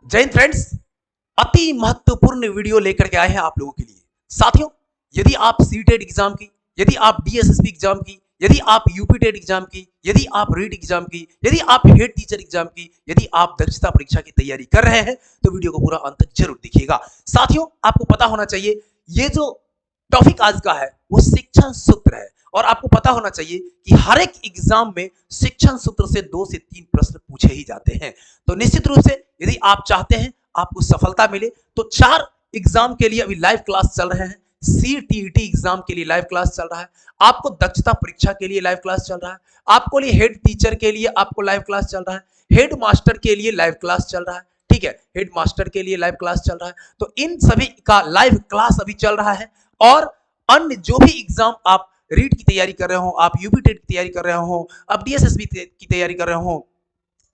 जय हिंद फ्रेंड्स, अति महत्वपूर्ण वीडियो लेकर के आए हैं आप लोगों के लिए। साथियों, यदि आप सीटेट एग्जाम की, यदि आप डीएसएसबी एग्जाम की, यदि आप यूपी टेट एग्जाम की, यदि आप रीट एग्जाम की, यदि आप हेड टीचर एग्जाम की, यदि आप दक्षता परीक्षा की तैयारी कर रहे हैं तो वीडियो को पूरा अंत तक जरूर देखिएगा। साथियों, आपको पता होना चाहिए ये जो टॉपिक आज का है वो शिक्षण सूत्र है और आपको पता होना चाहिए कि हर एक एग्जाम में शिक्षण सूत्र से 2 से 3 प्रश्न पूछे ही जाते हैं। तो निश्चित रूप से यदि आप चाहते हैं आपको सफलता मिले तो 4 एग्जाम के लिए अभी लाइव क्लास चल रहे हैं। सीटीईटी एग्जाम के लिए लाइव क्लास चल रहा है, आपको दक्षता परीक्षा के लिए लाइव क्लास चल रहा है, आपको लिए हेड टीचर के लिए आपको लाइव क्लास चल रहा है, हेड मास्टर के लिए लाइव क्लास चल रहा है। ठीक है, हेड मास्टर के लिए लाइव क्लास चल रहा है। तो इन सभी का लाइव क्लास अभी चल रहा है और अन्य जो भी एग्जाम आप रीट की तैयारी कर रहे हो, आप यूपी टेट की तैयारी कर रहे हो, आप डीएसएसबी की तैयारी कर रहे हो,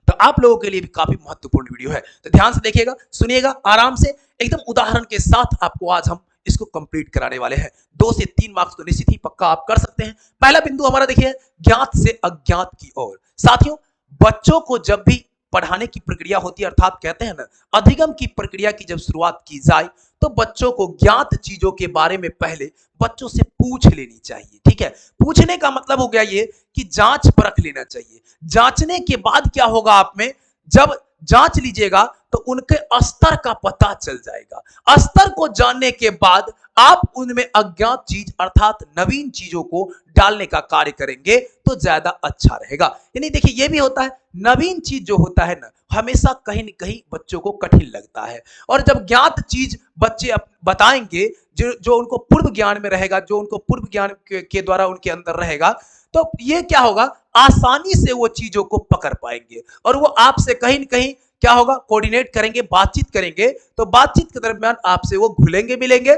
तो आप लोगों के लिए भी काफी महत्वपूर्ण वीडियो है। तो ध्यान से देखिएगा, सुनिएगा आराम से, एकदम उदाहरण के साथ आपको आज हम इसको कंप्लीट कराने वाले हैं। 2 से 3 मार्क्स तो निश्चित ही पक्का आप कर सकते हैं। पहला बिंदु हमारा देखिए, ज्ञात से अज्ञात की ओर। साथियों, बच्चों को जब भी पढ़ाने की प्रक्रिया होती है, अर्थात कहते हैं ना अधिगम की प्रक्रिया की जब शुरुआत की जाए तो बच्चों को ज्ञात चीजों के बारे में पहले बच्चों से पूछ लेनी चाहिए। ठीक है, पूछने का मतलब हो गया ये कि जांच परख लेना चाहिए। जांचने के बाद क्या होगा, आप में जब जांच लीजिएगा तो उनके स्तर का पता चल जाएगा। स्तर को जानने के बाद आप उनमें अज्ञात चीज अर्थात नवीन चीजों को डालने का कार्य करेंगे तो ज्यादा अच्छा रहेगा। यानी देखिए, ये भी होता है, नवीन चीज जो होता है ना हमेशा कहीं न कहीं बच्चों को कठिन लगता है और जब ज्ञात चीज बच्चे बताएंगे जो उनको पूर्व ज्ञान में रहेगा, जो उनको पूर्व ज्ञान के द्वारा उनके अंदर रहेगा, तो ये क्या होगा, आसानी से वो चीजों को पकड़ पाएंगे और वो आपसे कहीं न कहीं क्या होगा, कोऑर्डिनेट करेंगे, बातचीत करेंगे। तो बातचीत के दरमियान आपसे वो घुलेंगे मिलेंगे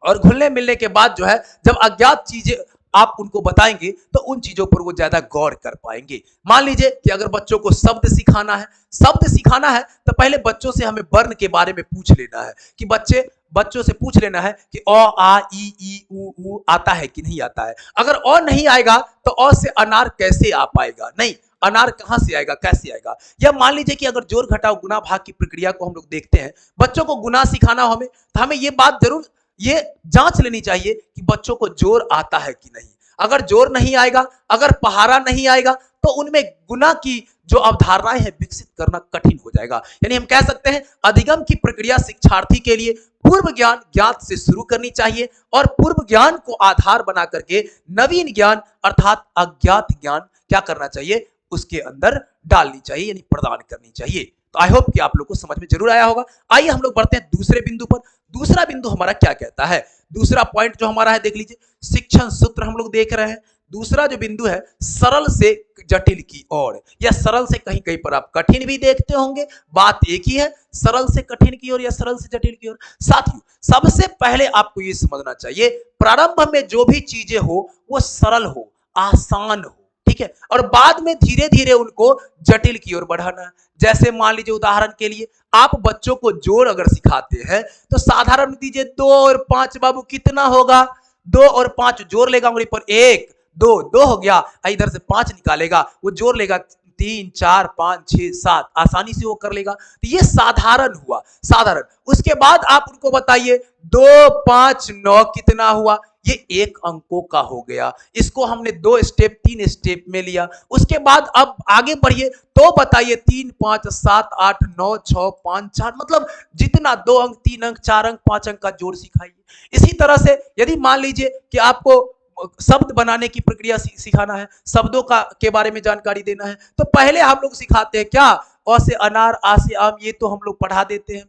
और घुलने मिलने के बाद जो है जब अज्ञात चीजें आप उनको बताएंगे तो उन चीजों पर वो ज्यादा गौर कर पाएंगे। मान लीजिए कि अगर बच्चों को शब्द सिखाना है तो पहले बच्चों से हमें वर्ण के बारे में पूछ लेना है कि बच्चों से पूछ लेना है कि अ आ ई उ आता है कि नहीं आता है। अगर अ नहीं आएगा तो अ से अनार कैसे आ पाएगा, नहीं अनार कहां से आएगा, कैसे आएगा। या मान लीजिए कि अगर जोड़ घटाव गुना भाग की प्रक्रिया को हम लोग देखते हैं, बच्चों को गुना सिखाना हमें, तो हमें ये बात जरूर ये जांच लेनी चाहिए कि बच्चों को जोड़ आता है कि नहीं। अगर जोड़ नहीं आएगा, अगर पहाड़ा नहीं आएगा तो उनमें गुना की जो अवधारणाएं हैं विकसित करना कठिन हो जाएगा। यानी हम कह सकते हैं अधिगम की प्रक्रिया शिक्षार्थी के लिए पूर्व ज्ञान ज्ञात से शुरू करनी चाहिए और पूर्व ज्ञान को आधार बना करके नवीन ज्ञान अर्थात अज्ञात ज्ञान क्या करना चाहिए, उसके अंदर डालनी चाहिए, यानी प्रदान करनी चाहिए। तो आई होप कि आप लोग को समझ में जरूर आया होगा। आइए हम लोग बढ़ते हैं दूसरे बिंदु पर। दूसरा बिंदु हमारा क्या कहता है, दूसरा पॉइंट जो हमारा है देख लीजिए, शिक्षण सूत्र हम लोग देख रहे हैं। दूसरा जो बिंदु है, सरल से जटिल की ओर, या सरल से कहीं कहीं पर आप कठिन भी देखते होंगे, बात एक ही है, सरल से कठिन की ओर या सरल से जटिल की ओर। साथियों, सबसे पहले आपको यह समझना चाहिए प्रारंभ में जो भी चीजें हो वो सरल हो, आसान हो, ठीक है, और बाद में धीरे धीरे उनको जटिल की ओर बढ़ाना। जैसे मान लीजिए उदाहरण के लिए आप बच्चों को जोड़ अगर सिखाते हैं तो साधारण दीजिए 2 और 5 बाबू कितना होगा, 2 और 5 जोड़ लेगा उंगली पर, 1 2 2 हो गया, इधर से 5 निकालेगा, वो जोड़ लेगा 3 4 5 6 7, आसानी से वो कर लेगा। तो ये साधारण हुआ, साधारण। उसके बाद आप उनको बताइए 2 5 9 कितना हुआ, ये 1 अंकों का हो गया। इसको हमने 2 स्टेप 3 स्टेप में लिया। उसके बाद अब आगे बढ़िए तो बताइए 3 5 7 8 9 6 5 4, मतलब जितना 2 अंक 3 अंक 4 अंक 5 अंक का जोड़ सिखाइए। इसी तरह से यदि मान लीजिए कि आपको शब्द बनाने की प्रक्रिया सिखाना है, शब्दों का के बारे में जानकारी देना है, तो पहले हम लोग सिखाते हैं क्या, अ से अनार, आ से आम, ये तो हम लोग पढ़ा देते हैं।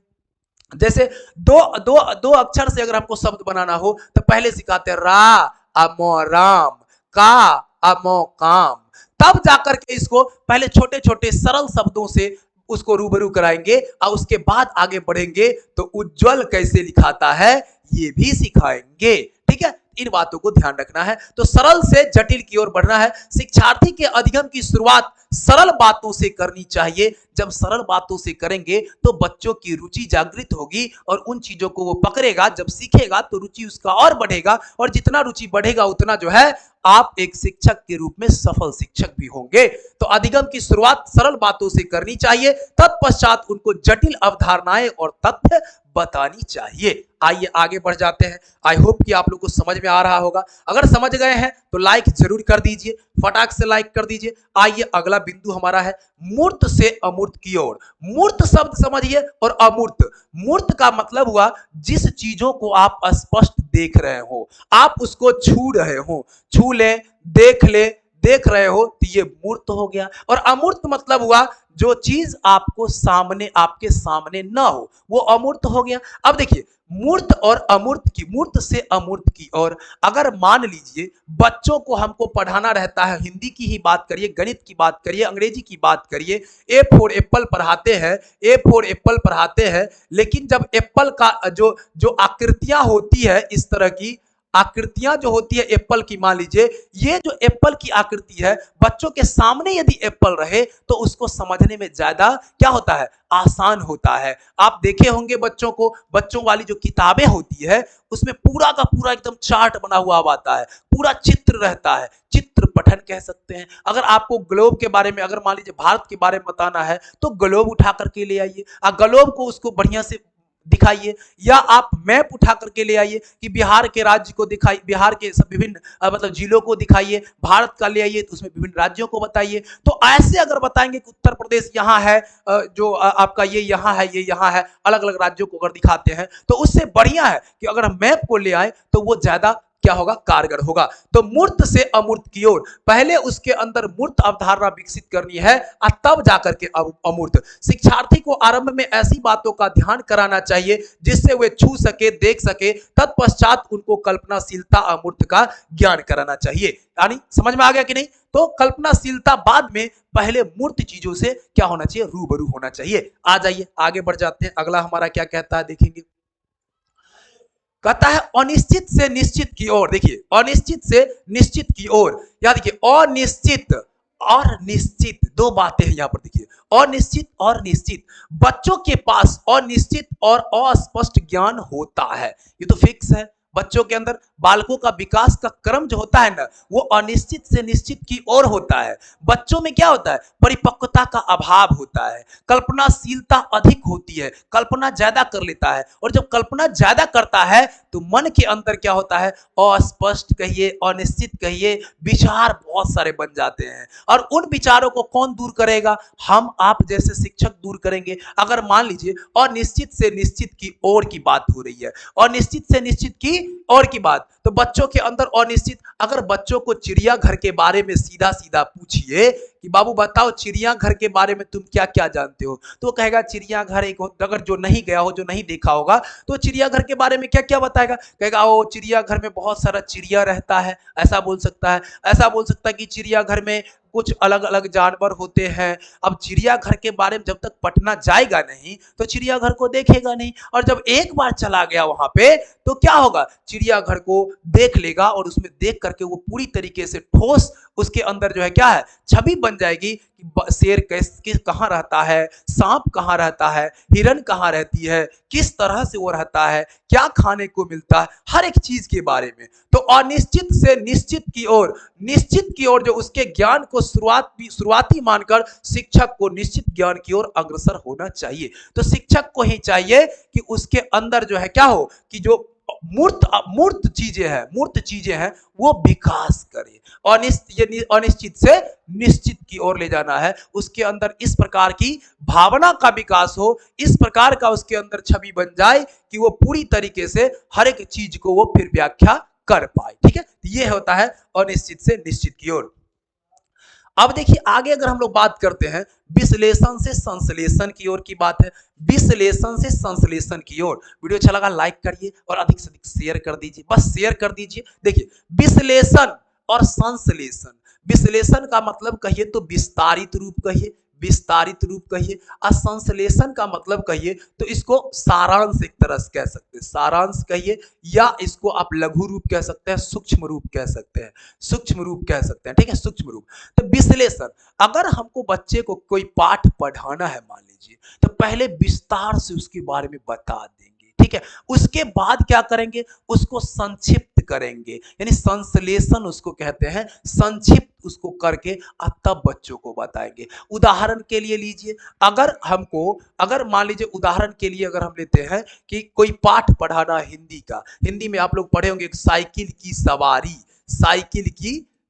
जैसे दो अक्षर से अगर हमको शब्द बनाना हो तो पहले सिखाते हैं रा अमो राम, का अमो काम, तब जाकर के इसको पहले छोटे छोटे सरल शब्दों से उसको रूबरू कराएंगे और उसके बाद आगे बढ़ेंगे तो उज्जवल कैसे लिखाता है ये भी सिखाएंगे। ठीक है, इन बातों को ध्यान रखना है। तो सरल से जटिल की ओर बढ़ना है। शिक्षार्थी के अधिगम की शुरुआत सरल बातों से करनी चाहिए। जब सरल बातों से करेंगे तो बच्चों की रुचि जागृत होगी और उन चीजों को वो पकड़ेगा, जब सीखेगा तो रुचि उसका और बढ़ेगा और जितना रुचि बढ़ेगा उतना जो है आप एक शिक्षक के रूप में सफल शिक्षक भी होंगे। तो अधिगम की शुरुआत सरल बातों से करनी चाहिए, तत्पश्चात उनको जटिल अवधारणाएं और तथ्य बतानी चाहिए। आइए आगे बढ़ जाते हैं। आई होप कि आप लोग को समझ में आ रहा होगा। अगर समझ गए हैं तो लाइक जरूर कर दीजिए, फटाक से लाइक कर दीजिए। आइए अगला बिंदु हमारा है मूर्त से अमूर्त की ओर। मूर्त शब्द समझिए और अमूर्त, मूर्त का मतलब हुआ जिस चीजों को आप स्पष्ट देख रहे हो, आप उसको छू रहे हो, छू ले, देख रहे हो, तो ये मूर्त हो गया। और अमूर्त मतलब हुआ जो चीज आपको सामने, आपके सामने ना हो, वो अमूर्त हो गया। अब देखिए मूर्त और अमूर्त की, मूर्त से अमूर्त की और अगर मान लीजिए बच्चों को हमको पढ़ाना रहता है, हिंदी की ही बात करिए, गणित की बात करिए, अंग्रेजी की बात करिए, ए फॉर एप्पल पढ़ाते हैं, ए फॉर एप्पल पढ़ाते हैं, लेकिन जब एप्पल का जो जो आकृतियां होती है, इस तरह की आकृतियां जो होती है एप्पल की, मान लीजिए ये जो एप्पल की आकृति है, बच्चों के सामने यदि एप्पल रहे तो उसको समझने में ज्यादा क्या होता है, आसान होता है। आप देखे होंगे बच्चों को, बच्चों वाली जो किताबें होती है उसमें पूरा का पूरा एकदम चार्ट बना हुआ आता है, पूरा चित्र रहता है, चित्र पठन कह सकते हैं। अगर आपको ग्लोब के बारे में, अगर मान लीजिए भारत के बारे में बताना है तो ग्लोब उठा करके ले आइए, ग्लोब को उसको बढ़िया से दिखाइए, या आप मैप उठा करके ले आइए कि बिहार के राज्य को दिखाइए, बिहार के सब विभिन्न मतलब जिलों को दिखाइए, भारत का ले आइए तो उसमें विभिन्न राज्यों को बताइए। तो ऐसे अगर बताएंगे कि उत्तर प्रदेश यहाँ है, जो आपका ये यहाँ है, ये यहाँ है, अलग अलग राज्यों को अगर दिखाते हैं तो उससे बढ़िया है कि अगर हम मैप को ले आए तो वो ज्यादा क्या होगा, कारगर होगा। तो मूर्त से अमूर्त की ओर, पहले उसके अंदर मूर्त अवधारणा विकसित करनी है और तब जाकर के अमूर्त। शिक्षार्थी को आरंभ में ऐसी बातों का ध्यान कराना चाहिए जिससे वे छू सके, देख सके, तत्पश्चात उनको कल्पनाशीलता अमूर्त का ज्ञान कराना चाहिए। यानी समझ में आ गया कि नहीं? तो कल्पनाशीलता बाद में, पहले मूर्त चीजों से क्या होना चाहिए, रूबरू होना चाहिए। आ जाइए आगे बढ़ जाते हैं। अगला हमारा क्या कहता है देखेंगे, कहता है अनिश्चित से निश्चित की ओर। देखिए अनिश्चित से निश्चित की ओर, या देखिए अनिश्चित और निश्चित, दो बातें हैं यहां पर। देखिए अनिश्चित और निश्चित, बच्चों के पास अनिश्चित और अस्पष्ट ज्ञान होता है, ये तो फिक्स है। बच्चों के अंदर, बालकों का विकास का क्रम जो होता है ना, वो अनिश्चित से निश्चित की ओर होता है। बच्चों में क्या होता है, परिपक्वता का अभाव होता है, कल्पनाशीलता अधिक होती है, कल्पना ज्यादा कर लेता है, और जब कल्पना ज्यादा करता है तो मन के अंदर क्या होता है, अस्पष्ट कहिए, अनिश्चित कहिए, विचार बहुत सारे बन जाते हैं। और उन विचारों को कौन दूर करेगा, हम आप जैसे शिक्षक दूर करेंगे। अगर मान लीजिए अनिश्चित से निश्चित की ओर की बात हो रही है, अनिश्चित से निश्चित की और की बात, तो बच्चों के अंदर अनिश्चित, अगर बच्चों को चिड़ियाघर के बारे में सीधा सीधा पूछिए कि बाबू बताओ चिड़ियाघर के बारे में तुम क्या क्या जानते हो, तो वो कहेगा चिड़ियाघर एक, अगर जो नहीं गया हो, जो नहीं देखा होगा, तो चिड़ियाघर के बारे में क्या क्या बताएगा, कहेगा ओ चिड़ियाघर में बहुत सारा चिड़िया रहता है, ऐसा बोल सकता है। ऐसा बोल सकता है कि चिड़ियाघर में कुछ अलग अलग जानवर होते हैं। अब चिड़ियाघर के बारे में जब तक पटना जाएगा नहीं तो चिड़ियाघर को देखेगा नहीं, और जब एक बार चला गया वहां पे तो क्या होगा, चिड़ियाघर को देख लेगा, और उसमें देख करके वो पूरी तरीके से ठोस उसके अंदर जो है क्या है, छवि बन जाएगी कि शेर कहाँ रहता है, सांप कहाँ रहता है, हिरन कहाँ रहती है, किस तरह से वो रहता है, क्या खाने को मिलता है, हर एक चीज के बारे में। तो अनिश्चित से निश्चित की ओर, निश्चित की ओर जो उसके ज्ञान को शुरुआती मानकर शिक्षक को निश्चित ज्ञान की ओर अग्रसर होना चाहिए। तो शिक्षक को ही चाहिए कि उसके अंदर जो है क्या हो, कि जो मूर्त चीजें हैं वो विकास करे। अनिश्चित से निश्चित की ओर ले जाना है, उसके अंदर इस प्रकार की भावना का विकास हो, इस प्रकार का उसके अंदर छवि बन जाए कि वो पूरी तरीके से हर एक चीज को वो फिर व्याख्या कर पाए। ठीक है, ये होता है अनिश्चित से निश्चित की ओर। अब देखिए आगे अगर हम लोग बात करते हैं विश्लेषण से संश्लेषण की ओर की बात है, विश्लेषण से संश्लेषण की ओर। वीडियो अच्छा लगा लाइक करिए और अधिक से अधिक शेयर कर दीजिए, बस शेयर कर दीजिए। देखिए विश्लेषण और संश्लेषण, विश्लेषण का मतलब कहिए तो विस्तारित रूप कहिए, विस्तारित रूप कहिए, और संश्लेषण का मतलब कहिए तो इसको सारांश एक तरह से कह सकते हैं, सारांश कहिए, या इसको आप लघु रूप कह सकते हैं, सूक्ष्म रूप कह सकते हैं, सूक्ष्म रूप कह सकते हैं। ठीक है, सूक्ष्म रूप। तो विश्लेषण, अगर हमको बच्चे को कोई पाठ पढ़ाना है मान लीजिए, तो पहले विस्तार से उसके बारे में बता देंगे। ठीक है, उसके बाद क्या करेंगे, उसको संक्षिप्त करेंगे, यानी संश्लेषण उसको कहते हैं, संक्षिप्त उसको करके तब बच्चों को बताएंगे। उदाहरण के लिए लीजिए, अगर मान लीजिए उदाहरण के लिए अगर हम लेते हैं कि कोई पाठ पढ़ाना हिंदी का, हिंदी में आप लोग पढ़े होंगे साइकिल की सवारी,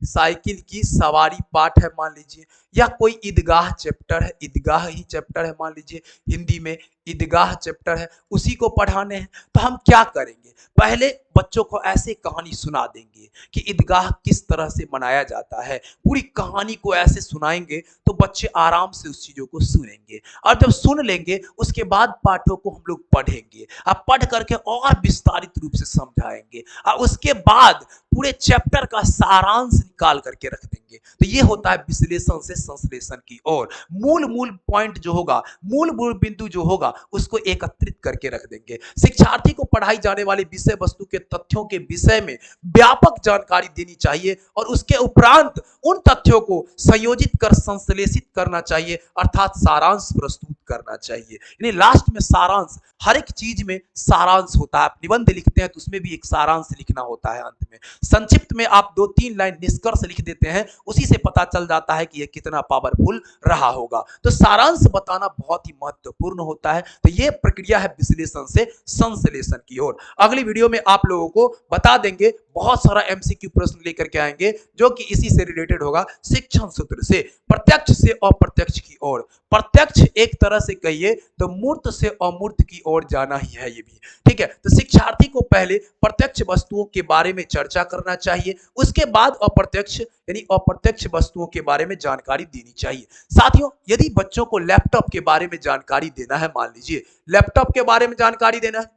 साइकिल की सवारी पाठ है मान लीजिए, या कोई ईदगाह चैप्टर है, ईदगाह ही चैप्टर है मान लीजिए, हिंदी में ईदगाह चैप्टर है, उसी को पढ़ाने हैं। तो हम क्या करेंगे, पहले बच्चों को ऐसे कहानी सुना देंगे कि ईदगाह किस तरह से मनाया जाता है, पूरी कहानी को ऐसे सुनाएंगे तो बच्चे आराम से उस चीजों को सुनेंगे, और जब सुन लेंगे उसके बाद पाठों को हम लोग पढ़ेंगे, अब पढ़ करके और विस्तारित रूप से समझाएंगे, और उसके बाद पूरे चैप्टर का सारांश निकाल करके रख देंगे। तो ये होता है विश्लेषण से संश्लेषण की ओर। मूल पॉइंट जो होगा, मूल बिंदु जो होगा, उसको एकत्रित करके रख देंगे। शिक्षार्थी को पढ़ाई जाने वाली विषय वस्तु के तथ्यों के विषय में व्यापक जानकारी देनी चाहिए, और उसके उपरांत उन तथ्यों को संयोजित कर संश्लेषित करना चाहिए, अर्थात सारांश प्रस्तुत करना चाहिए। यानी लास्ट में सारांश, हर एक चीज में सारांश होता है। आप निबंध लिखते हैं तो उसमें भी एक सारांश लिखना होता है अंत में। संक्षिप्त में आप 2-3 लाइन निष्कर्ष लिख देते हैं, उसी से पता चल जाता है कि यह कितना पावरफुल रहा होगा। तो सारांश बताना बहुत ही महत्वपूर्ण होता है। तो यह प्रक्रिया है विश्लेषण से संश्लेषण की ओर। अगली वीडियो में आप लोगों को बता देंगे, बहुत सारा एमसीक्यू प्रश्न लेकर के आएंगे जो कि इसी से रिलेटेड होगा, शिक्षण सूत्र से प्रत्यक्ष से अप्रत्यक्ष की ओर। प्रत्यक्ष एक तरह से कहिए तो मूर्त से अमूर्त की ओर जाना ही है ये भी, ठीक है। तो शिक्षार्थी को पहले प्रत्यक्ष वस्तुओं के बारे में चर्चा करना चाहिए, उसके बाद अप्रत्यक्ष यानी अप्रत्यक्ष वस्तुओं के बारे में जानकारी देनी चाहिए। साथियों, यदि बच्चों को लैपटॉप के बारे में जानकारी देना है, मान लीजिए लैपटॉप के बारे में जानकारी देना है,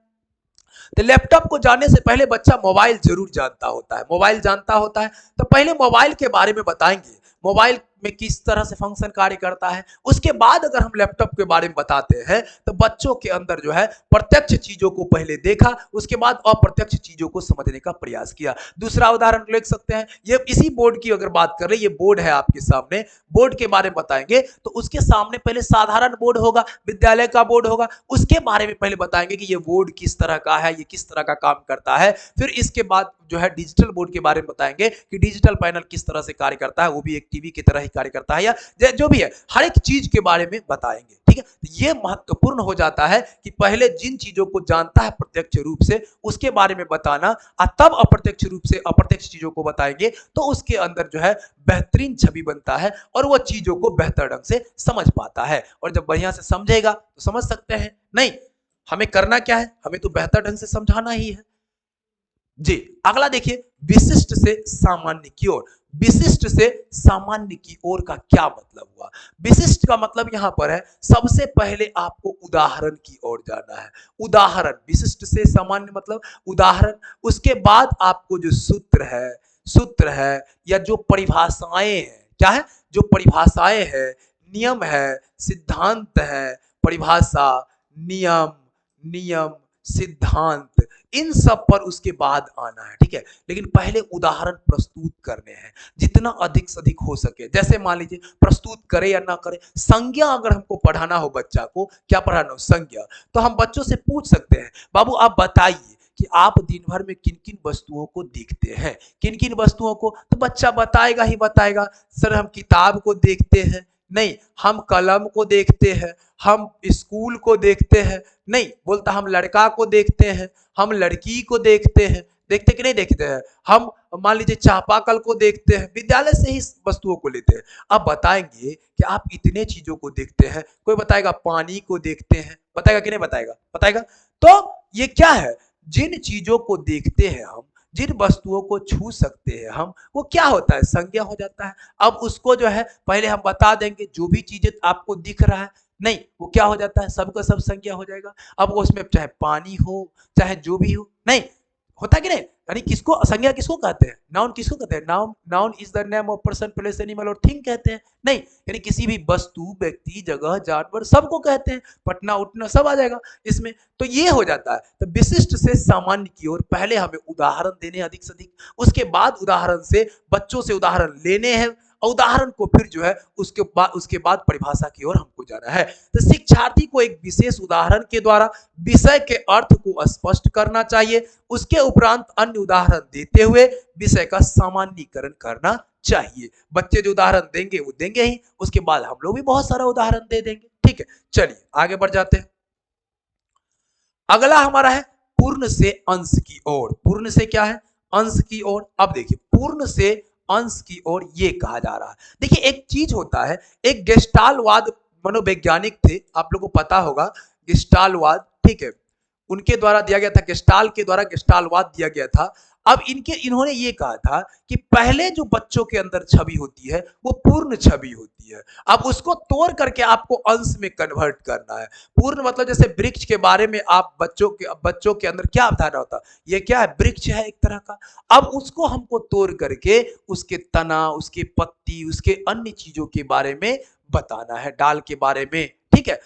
तो लैपटॉप को जानने से पहले बच्चा मोबाइल जरूर जानता होता है, मोबाइल जानता होता है, तो पहले मोबाइल के बारे में बताएंगे, मोबाइल में किस तरह से फंक्शन कार्य करता है। उसके बाद अगर हम लैपटॉप के बारे में बताते हैं तो बच्चों के अंदर जो है प्रत्यक्ष चीजों को पहले देखा, उसके बाद अप्रत्यक्ष चीजों को समझने का प्रयास किया। दूसरा उदाहरण लिख सकते हैं, ये इसी बोर्ड की अगर बात करें, ये बोर्ड है आपके सामने, बोर्ड के बारे में बताएंगे तो उसके सामने पहले साधारण बोर्ड होगा, विद्यालय का बोर्ड होगा, उसके बारे में पहले बताएंगे कि ये बोर्ड किस तरह का है, ये किस तरह का काम करता है। फिर इसके बाद जो है डिजिटल बोर्ड के बारे में बताएंगे कि डिजिटल पैनल किस तरह से कार्य करता है, वो भी एक टीवी की तरह ही कार्य करता है, या जो भी है हर एक चीज के बारे में बताएंगे, ठीक है। ये महत्वपूर्ण हो जाता है कि पहले जिन चीजों को जानता है प्रत्यक्ष रूप से उसके बारे में बताना, और तब अप्रत्यक्ष रूप से अप्रत्यक्ष चीजों को बताएंगे, तो उसके अंदर जो है बेहतरीन छवि बनता है और वो चीजों को बेहतर ढंग से समझ पाता है। और जब बढ़िया से समझेगा तो समझ सकते हैं, नहीं हमें करना क्या है, हमें तो बेहतर ढंग से समझाना ही है जी। अगला देखिए, विशिष्ट से सामान्य की ओर। विशिष्ट से सामान्य की ओर का क्या मतलब हुआ? विशिष्ट का मतलब यहां पर है सबसे पहले आपको उदाहरण की ओर जाना है। उदाहरण, विशिष्ट से सामान्य मतलब उदाहरण, उसके बाद आपको जो सूत्र है या जो परिभाषाएं हैं, क्या है, जो परिभाषाएं है, नियम है, सिद्धांत है, परिभाषा, नियम सिद्धांत, इन सब पर उसके बाद आना है, ठीक है। लेकिन पहले उदाहरण प्रस्तुत करने हैं जितना अधिक से अधिक हो सके। जैसे मान लीजिए प्रस्तुत करे या ना करे, संज्ञा अगर हमको पढ़ाना हो, बच्चा को क्या पढ़ाना हो, संज्ञा, तो हम बच्चों से पूछ सकते हैं, बाबू आप बताइए कि आप दिन भर में किन किन वस्तुओं को देखते हैं, किन किन वस्तुओं को, तो बच्चा बताएगा ही बताएगा, सर हम किताब को देखते हैं, नहीं हम कलम को देखते हैं, हम स्कूल को देखते हैं, नहीं बोलता हम लड़का को देखते हैं, हम लड़की को देखते हैं, देखते कि नहीं देखते हैं, हम मान लीजिए चापाकल को देखते हैं, विद्यालय से ही वस्तुओं को लेते हैं। अब बताएंगे कि आप इतने चीजों को देखते हैं, कोई बताएगा पानी को देखते हैं, बताएगा कि नहीं बताएगा, बताएगा। तो ये क्या है, जिन चीजों को देखते हैं हम, जिन वस्तुओं को छू सकते हैं हम, वो क्या होता है, संज्ञा हो जाता है। अब उसको जो है पहले हम बता देंगे, जो भी चीजें आपको दिख रहा है, नहीं वो क्या हो जाता है, सबका सब संज्ञा हो जाएगा। अब उसमें चाहे पानी हो चाहे जो भी हो, नहीं होता कि नहीं, यानी किसको संज्ञा किसको कहते हैं, नाउन किसको कहते हैं, noun is the name of person, place, animal और थिंग कहते हैं, नहीं यानी किसी भी वस्तु, व्यक्ति, जगह, जानवर सबको कहते हैं, पटना उठना सब आ जाएगा इसमें। तो ये हो जाता है। तो विशिष्ट से सामान्य की ओर पहले हमें उदाहरण देने अधिक से अधिक, उसके बाद उदाहरण से बच्चों से उदाहरण लेने हैं, उदाहरण को फिर जो है उसके बाद परिभाषा की ओर हमको जाना है। तो शिक्षार्थी को एक विशेष उदाहरण के द्वारा विषय के अर्थ को स्पष्ट करना चाहिए। उसके उपरांत अन्य उदाहरण देते हुए विषय का सामान्यीकरण करना चाहिए। बच्चे जो उदाहरण देंगे वो देंगे ही, उसके बाद हम लोग भी बहुत सारा उदाहरण दे देंगे। ठीक है, चलिए आगे बढ़ जाते हैं। अगला हमारा है पूर्ण से अंश की ओर। पूर्ण से क्या है? अंश की ओर। अब देखिए पूर्ण से अंश की ओर ये कहा जा रहा है। देखिए एक चीज होता है, एक गेस्टालवाद मनोवैज्ञानिक थे, आप लोगों को पता होगा गेस्टालवाद, ठीक है, उनके द्वारा दिया गया था, गेस्टाल के द्वारा गेस्टालवाद दिया गया था। अब इन्होंने ये कहा था कि पहले जो बच्चों के अंदर छवि होती है वो पूर्ण छवि होती है, अब उसको तोड़ करके आपको अंश में कन्वर्ट करना है। पूर्ण मतलब जैसे वृक्ष के बारे में आप बच्चों के अंदर क्या धारणा होता है, ये क्या है, वृक्ष है एक तरह का। अब उसको हमको तोड़ करके उसके तना, उसके पत्ती, उसके अन्य चीजों के बारे में बताना है, डाल के बारे में, ठीक है।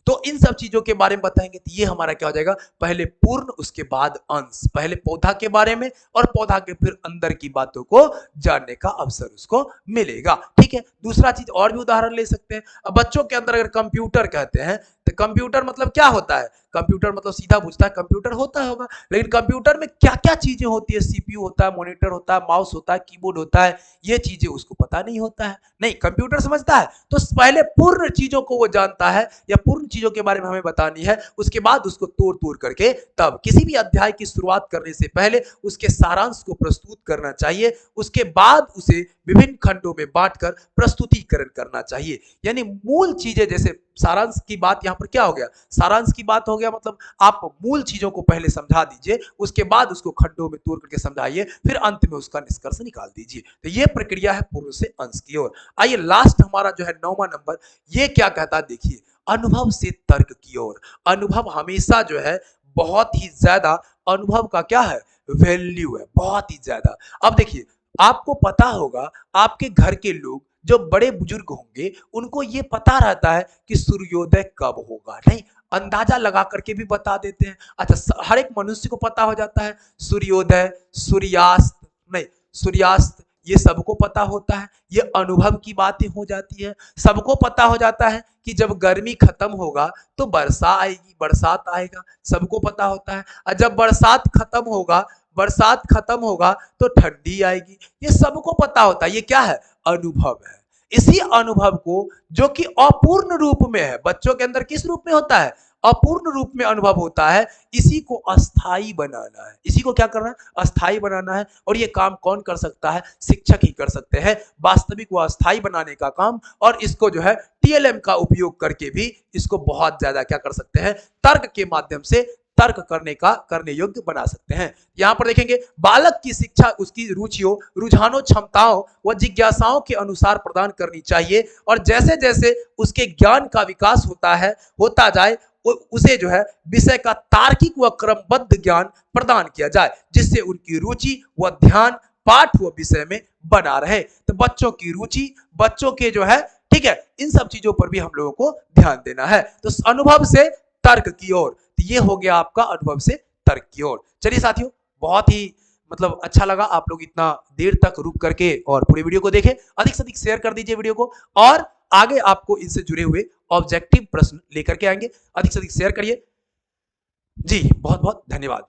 तो इन सब चीजों के बारे में बताएंगे तो ये हमारा क्या हो जाएगा, पहले पूर्ण उसके बाद अंश, पहले पौधा के बारे में और पौधा के फिर अंदर की बातों को जानने का अवसर उसको मिलेगा। ठीक है, दूसरा चीज और भी उदाहरण ले सकते हैं। अब बच्चों के अंदर अगर कंप्यूटर कहते हैं तो कंप्यूटर मतलब क्या होता है, कंप्यूटर मतलब सीधा पूछता है कंप्यूटर होता होगा, लेकिन कंप्यूटर में क्या क्या चीजें होती है, सीपीयू होता है, मॉनिटर होता है, माउस होता है, कीबोर्ड होता है, ये चीजें उसको पता नहीं होता है। नहीं, कंप्यूटर समझता है तो पहले पूर्ण चीजों को वो जानता है या पूर्ण चीजों के बारे में हमें बतानी है, उसके बाद उसको तोड़ तोड़ करके तब किसी भी अध्याय की शुरुआत करने से पहले उसके सारांश को प्रस्तुत करना चाहिए, उसके बाद उसे विभिन्न खंडों में बांटकर प्रस्तुतिकरण करना चाहिए। यानी मूल चीजें, जैसे सारांश की बात यहां पर क्या हो गया, सारांश की बात हो गया मतलब आप मूल चीजों को पहले समझा दीजिए, उसके बाद उसको खंडों में तोड़ करके समझाइए, फिर अंत में उसका निष्कर्ष निकाल दीजिए। तो ये प्रक्रिया है पूर्ण से अंश की ओर। आइए लास्ट हमारा जो है 9वां नंबर, ये क्या कहता है, देखिए अनुभव से तर्क की ओर। अनुभव हमेशा जो है बहुत ही ज्यादा, अनुभव का क्या है, वैल्यू है बहुत ही ज्यादा। अब देखिए आपको पता होगा आपके घर के लोग जो बड़े बुजुर्ग होंगे उनको ये पता रहता है कि सूर्योदय कब होगा, नहीं अंदाजा लगा करके भी बता देते हैं। अच्छा, हर एक मनुष्य को पता हो जाता है सूर्योदय, सूर्यास्त, नहीं सूर्यास्त, ये सबको पता होता है, ये अनुभव की बातें हो जाती है। सबको पता हो जाता है कि जब गर्मी खत्म होगा तो वर्षा आएगी, बरसात आएगा, सबको पता होता है। और जब बरसात खत्म होगा तो ठंडी आएगी, ये सबको पता होता है। ये क्या है, अनुभव है। इसी अनुभव को जो कि अपूर्ण रूप में है, बच्चों के अंदर किस रूप में होता है, अपूर्ण रूप में अनुभव होता है, इसी को अस्थाई बनाना है। इसी को क्या करना है, अस्थाई बनाना है। और ये काम कौन कर सकता है, शिक्षक ही कर सकते हैं वास्तविक व अस्थाई बनाने का काम। और इसको जो है टीएलएम का उपयोग करके भी इसको बहुत ज्यादा क्या कर सकते हैं, तर्क के माध्यम से तर्क करने योग्य बना सकते हैं। यहां पर देखेंगे बालक की शिक्षा उसकी रुचियों, रुझानों, क्षमताओं व जिज्ञासाओं के अनुसार प्रदान करनी चाहिए। और जैसे जैसे उसके ज्ञान का विकास होता जाए उसे जो है विषय का तार्किक व क्रमबद्ध ज्ञान प्रदान किया जाए, जिससे उनकी रुचि व ध्यान पाठ व विषय में बना रहे। तो बच्चों की रुचि, बच्चों के जो है, ठीक है, इन सब चीजों पर भी हम लोगों को ध्यान देना है। तो अनुभव से तर्क की ओर, तो ये हो गया आपका अनुभव से तर्क की ओर। चलिए साथियों, बहुत ही मतलब अच्छा लगा आप लोग इतना देर तक रुक करके और पूरी वीडियो को देखें। अधिक से अधिक शेयर कर दीजिए वीडियो को, और आगे आपको इनसे जुड़े हुए ऑब्जेक्टिव प्रश्न लेकर के आएंगे। अधिक से अधिक शेयर करिए जी। बहुत बहुत धन्यवाद।